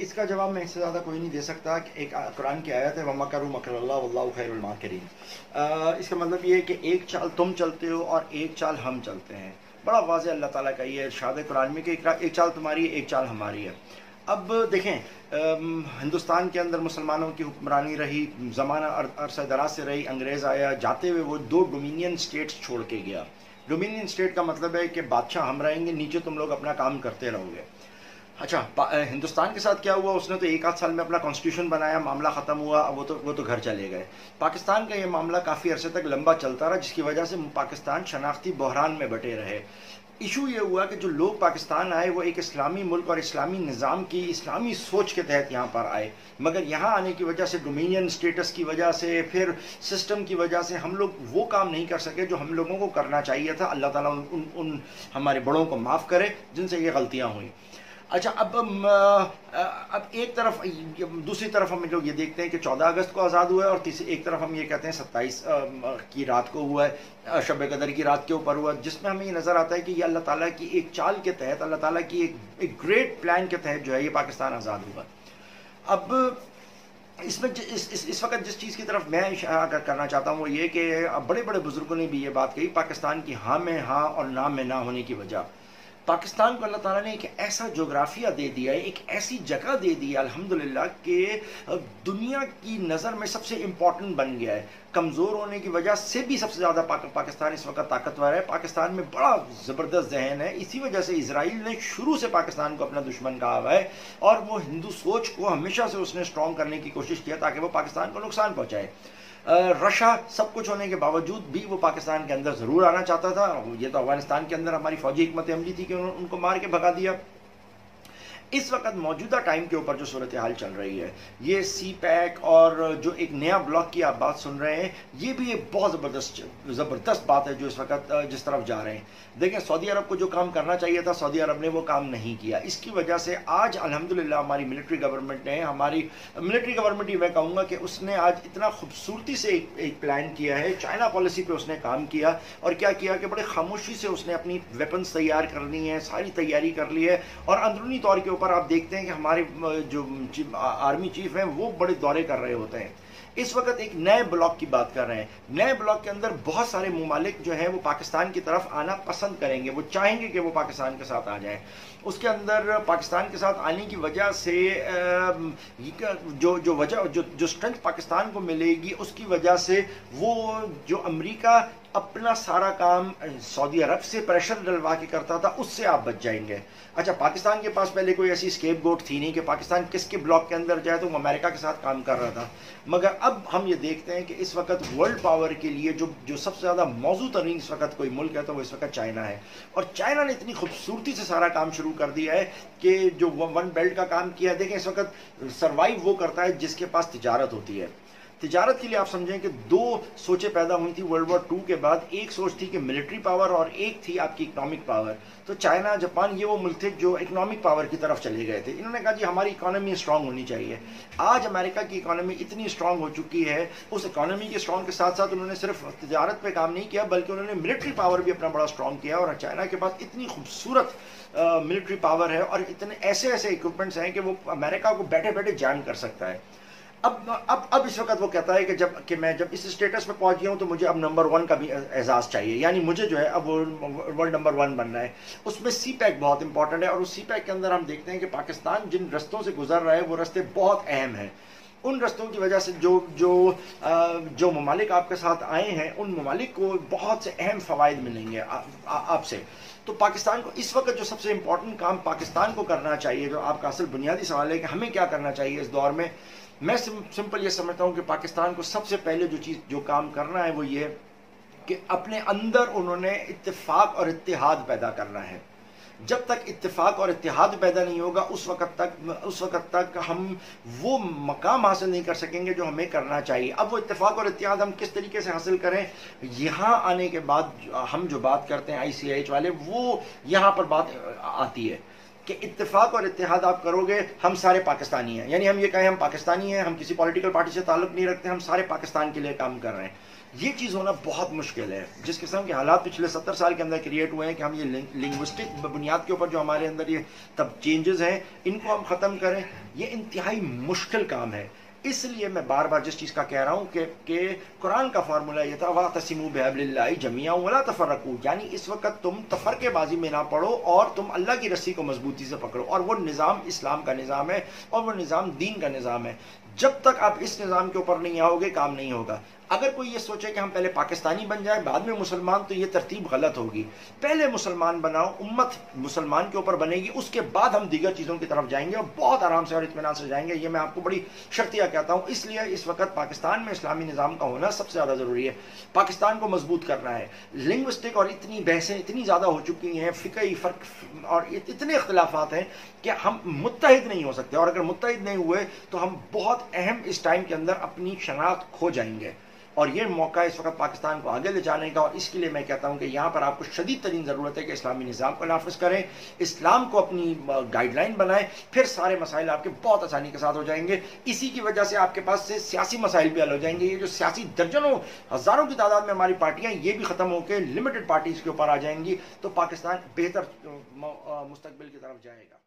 اس کا جواب میں اس سے زیادہ کوئی نہیں دے سکتا کہ ایک قرآن کی آیت ہے وَمَكَرُوا مَكْرَ اللَّهِ وَاللَّهُ خَيْرُ الْمَاكِرِينَ. اس کا مطلب یہ ہے کہ ایک چال تم چلتے ہو اور ایک چال ہم چلتے ہیں. بڑا واضح اللہ تعالیٰ کا یہ ارشاد ہے قرآن میں کہ ایک چال تمہاری ہے ایک چال ہماری ہے. اب دیکھیں ہندوستان کے اندر مسلمانوں کی حکمرانی رہی، زمانہ عرصہ دراز سے رہی. انگریز آیا، جاتے ہوئے وہ 2 ڈومینین سٹیٹس چھوڑ کے گیا. ڈومینین سٹیٹ کا مطلب ہے کہ بادشاہ ہم رہیں گے، نیچے تم لوگ اپنا کام کرتے رہو گے. اچھا ہندوستان کے ساتھ کیا ہوا؟ اس نے تو 1 آدھ سال میں اپنا کانسٹیٹیوشن بنایا، معاملہ ختم ہوا، وہ تو گھر چلے گئے. پاکستان کا یہ معاملہ کافی عرصے تک لمبا چلتا رہا، جس کی وجہ سے پاکستان شناختی بحران میں بٹے رہے. ایشو یہ ہوا کہ جو لوگ پاکستان آئے وہ ایک اسلامی ملک اور اسلامی نظام کی اسلامی سوچ کے تحت یہاں پر آئے، مگر یہاں آنے کی وجہ سے ڈومینین سٹیٹس کی وجہ سے، پھر سسٹم کی وجہ سے ہم لوگ وہ کام نہیں کر سکے جو ہم لوگوں کو کرنا چاہیے تھا. اللہ تعالیٰ ان ہمارے بڑوں کو معاف کرے جن سے یہ غلطیاں ہوئیں. اچھا اب ایک طرف دوسری طرف ہم لوگ یہ دیکھتے ہیں کہ 14 اگست کو آزاد ہوا ہے، اور ایک طرف ہم یہ کہتے ہیں 27 کی رات کو ہوا ہے، شب قدر کی رات کے اوپر ہوا، جس میں ہمیں یہ نظر آتا ہے کہ یہ اللہ تعالیٰ کی ایک چال کے تحت، اللہ تعالیٰ کی ایک گریٹ پلان کے تحت جو ہے یہ پاکستان آزاد ہوا. اب اس میں اس وقت جس چیز کی طرف میں اشارہ کرنا چاہتا ہوں وہ یہ کہ بڑے بڑے بزرگوں نے بھی یہ بات کہی، پاکستان کی ہاں میں ہاں اور نہ میں نہ ہونے کی وجہ. پاکستان کو اللہ تعالیٰ نے ایک ایسا جغرافیہ دے دیا ہے، ایک ایسی جگہ دے دی ہے الحمدللہ کہ دنیا کی نظر میں سب سے امپورٹنٹ بن گیا ہے. کمزور ہونے کی وجہ سے بھی سب سے زیادہ پاکستان اس وقت طاقتور ہے. پاکستان میں بڑا زبردست ذہن ہے، اسی وجہ سے اسرائیل نے شروع سے پاکستان کو اپنا دشمن کہا ہوا ہے، اور وہ ہندو سوچ کو ہمیشہ سے اس نے اسٹرانگ کرنے کی کوشش کیا تاکہ وہ پاکستان کو نقصان پہنچائے. رشیا سب کچھ ہونے کے باوجود بھی وہ پاکستان کے اندر ضرور آنا چاہتا تھا. یہ تو افغانستان کے اندر ہماری فوجی حکمت عملی تھی کہ ان کو مار کے بھگا دیا. اس وقت موجودہ ٹائم کے اوپر جو صورتحال چل رہی ہے، یہ سی پیک اور جو ایک نیا بلاک کی آپ بات سن رہے ہیں، یہ بھی ایک بہت زبردست بات ہے جو اس وقت جس طرف جا رہے ہیں. دیکھیں سعودی عرب کو جو کام کرنا چاہیے تھا سعودی عرب نے وہ کام نہیں کیا. اس کی وجہ سے آج الحمدللہ ہماری ملٹری گورنمنٹ نے، ہماری ملٹری گورنمنٹ ہی میں کہوں گا کہ اس نے آج اتنا خوبصورتی سے ایک پلان کیا ہے. چائنا پالیسی پہ اس نے کام کیا، اور کیا کیا کہ بڑے خاموشی سے اس نے اپنی ویپنز تیار کرنی ہے، ساری تیاری کر لی ہے. اور اندرونی طور کے اوپر آپ دیکھتے ہیں کہ ہمارے جو آرمی چیف ہیں وہ بڑے دورے کر رہے ہوتے ہیں. اس وقت ایک نئے بلاک کی بات کر رہے ہیں. نئے بلاک کے اندر بہت سارے ممالک جو ہیں وہ پاکستان کی طرف آنا پسند کریں گے، وہ چاہیں گے کہ وہ پاکستان کے ساتھ آ جائیں. اس کے اندر پاکستان کے ساتھ آنے کی وجہ سے جو اسٹرینتھ پاکستان کو ملے گی، اس کی وجہ سے وہ جو امریکہ اپنا سارا کام سعودی عرب سے پریشر ڈلوا کے کرتا تھا اس سے آپ بچ جائیں گے. اچھا پاکستان کے پاس پہلے کوئی ایسی اسکیپ گوٹ تھی نہیں کہ پاکستان کس کے بلاک کے اندر جائے، تو وہ امریکہ کے ساتھ کام کر رہا تھا. مگر اب ہم یہ دیکھتے ہیں کہ اس وقت ورلڈ پاور کے لیے جو سب سے زیادہ موزوں ترین اس وقت کوئی ملک ہے تو وہ اس وقت چائنا ہے. اور چائنا نے اتنی خوبصورتی سے سارا کام شروع کر دیا ہے کہ جو ون بیلٹ کا کام کیا ہے. دیکھیں اس وقت سروائیو وہ کرتا ہے جس کے پاس تجارت ہوتی ہے. تجارت کے لیے آپ سمجھیں کہ 2 سوچیں پیدا ہوئی تھی ورلڈ وار 2 کے بعد. ایک سوچ تھی کہ ملٹری پاور اور ایک تھی آپ کی اکنامک پاور. تو چائنا جاپان یہ وہ ملک تھے جو اکنامک پاور کی طرف چلے گئے تھے. انہوں نے کہا جی ہماری اکانومی اسٹرانگ ہونی چاہیے. آج امریکہ کی اکانومی اتنی اسٹرانگ ہو چکی ہے، اس اکانومی کے اسٹرانگ کے ساتھ ساتھ انہوں نے صرف تجارت پہ کام نہیں کیا بلکہ انہوں نے ملٹری پاور بھی اپنا بڑا اسٹرانگ کیا. اور چائنا کے پاس اتنی خوبصورت ملٹری پاور ہے اور اتنے ایسے اکوپمنٹس ہیں کہ وہ امریکہ کو بیٹھے بیٹھے جام کر سکتا ہے. اب اس وقت وہ کہتا ہے کہ میں جب اس اسٹیٹس پہ پہنچ گیا ہوں تو مجھے اب نمبر 1 کا بھی اعزاز چاہیے، یعنی مجھے جو ہے اب ورلڈ نمبر 1 بننا ہے. اس میں سی پیک بہت امپورٹنٹ ہے، اور اس سی پیک کے اندر ہم دیکھتے ہیں کہ پاکستان جن رستوں سے گزر رہا ہے وہ رستے بہت اہم ہیں. ان رستوں کی وجہ سے جو ممالک آپ کے ساتھ آئے ہیں ان ممالک کو بہت سے اہم فوائد ملیں گے آپ سے. تو پاکستان کو اس وقت جو سب سے امپورٹنٹ کام پاکستان کو کرنا چاہیے، جو آپ کا اصل بنیادی سوال ہے کہ ہمیں کیا کرنا چاہیے اس دور میں، میں سمپل یہ سمجھتا ہوں کہ پاکستان کو سب سے پہلے جو کام کرنا ہے وہ یہ کہ اپنے اندر انہوں نے اتفاق اور اتحاد پیدا کرنا ہے. جب تک اتفاق اور اتحاد پیدا نہیں ہوگا اس وقت تک ہم وہ مقام حاصل نہیں کر سکیں گے جو ہمیں کرنا چاہیے. اب وہ اتفاق اور اتحاد ہم کس طریقے سے حاصل کریں، یہاں آنے کے بعد ہم جو بات کرتے ہیں ICIH والے، وہ یہاں پر بات آتی ہے کہ اتفاق اور اتحاد آپ کرو گے، ہم سارے پاکستانی ہیں، یعنی ہم یہ کہیں ہم پاکستانی ہیں، ہم کسی پولیٹیکل پارٹی سے تعلق نہیں رکھتے، ہم سارے پاکستان کے لیے کام کر رہے ہیں، یہ چیز ہونا بہت مشکل ہے۔ جس قسم کے حالات پچھلے 70 سال کے اندر کریٹ ہوئے ہیں کہ ہم یہ لنگوسٹک بنیاد کے اوپر جو ہمارے اندر یہ تب چینجز ہیں ان کو ہم ختم کریں، یہ انتہائی مشکل کام ہے۔ اس لیے میں بار بار جس چیز کا کہہ رہا ہوں کہ قرآن کا فارمولہ یہ تھا وَاعْتَصِمُوا بِحَبْلِ اللَّهِ جَمِيعًا وَلَا تَفَرَّقُوا، یعنی اس وقت تم تفرقے بازی میں نہ پڑو اور تم اللہ کی رسی کو مضبوطی سے پکڑو، اور وہ نظام اسلام کا نظام ہے اور وہ نظام دین کا نظام ہے۔ جب تک آپ اس نظام کے اوپر نہیں آؤ گے کام نہیں ہوگا۔ اگر کوئی یہ سوچے کہ ہم پہلے پاکستانی بن جائیں بعد میں مسلمان، تو یہ ترتیب غلط ہوگی۔ پہلے مسلمان بناؤ، امت مسلمان کے اوپر بنے گی، اس کے بعد ہم دیگر چیزوں کی طرف جائیں گے اور بہت آرام سے اور اطمینان سے جائیں گے۔ یہ میں آپ کو بڑی شرطیہ کہتا ہوں۔ اس لیے اس وقت پاکستان میں اسلامی نظام کا ہونا سب سے زیادہ ضروری ہے۔ پاکستان کو مضبوط کرنا ہے۔ لنگوسٹک اور اتنی بحثیں اتنی زیادہ ہو چکی ہیں، فقہی فرق اور اتنے اختلافات ہیں کہ ہم متحد نہیں ہو سکتے، اور اگر متحد نہیں ہوئے تو ہم بہت اہم اس ٹائم کے اندر اپنی شناخت کھو جائیں گے۔ اور یہ موقع اس وقت پاکستان کو آگے لے جانے کا، اور اس کے لیے میں کہتا ہوں کہ یہاں پر آپ کو شدید ترین ضرورت ہے کہ اسلامی نظام کو نافذ کریں، اسلام کو اپنی گائیڈ لائن بنائیں، پھر سارے مسائل آپ کے بہت آسانی کے ساتھ ہو جائیں گے۔ اسی کی وجہ سے آپ کے پاس سے سیاسی مسائل بھی حل ہو جائیں گے۔ یہ جو سیاسی درجنوں ہزاروں کی تعداد میں ہماری پارٹیاں، یہ بھی ختم ہو کے لمیٹڈ پارٹیز کے اوپر آ جائیں گی، تو پاکستان بہتر مستقبل کی طرف جائے گا۔